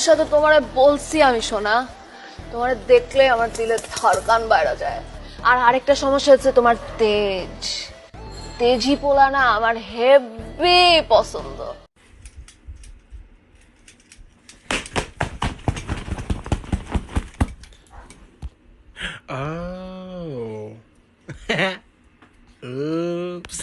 সমস্যা তো তোমারে বলছি আমি, সোনা। তোমারে দেখলে আমার দিলে ধড়কান বাইরে যায়। আর আরেকটা সমস্যা হচ্ছে তোমার তেজ। তেজি পোলা না আমার হেভি পছন্দ। Oh. Oops.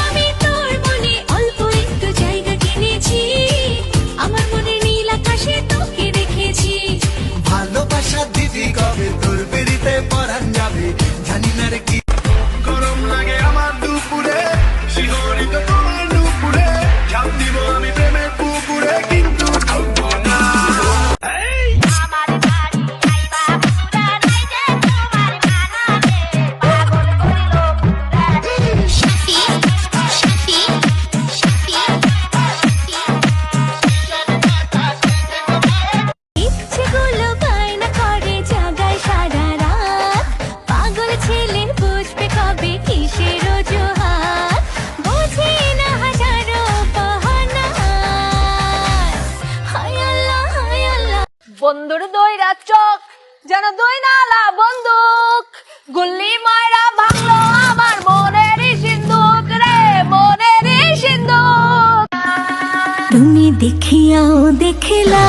আমি তোর মনে অল্প একটু জায়গা কিনেছি, আমার মনে নীল আকাশে তোকে রেখেছি। ভালোবাসা দিদি কবে তোর বেরিতে পরান যাবে জানি না রে কি গরম লাগে আমার দুপুরে শিহরিত তোমার দুপুরে ঝাঁপ দিব আমি প্রেমের পুকুরে কিন্তু ঢুকবো না। আমার বাড়ি আইবা পুরা রাইতে তোমার কানারে পাগল করিল পুরা। শাফি শাফি শাফি ইচ্ছেগুলো বায়না করে জাগায় সারা রাত। পাগল ছেলে বুঝবে কবে কিসের অজুহাত, বোঝে না হাজারো বাহানা। হায় আল্লাহ হায় আল্লাহ। বন্ধুর দইরা চোখ যেন দই নালা বন্দুক, গুল্লি মায়েরা ভাঙলো আমার মনেরই সিন্ধুক রে, মনেরই সিন্ধুক। তুমি দেখিয়াও দেখলা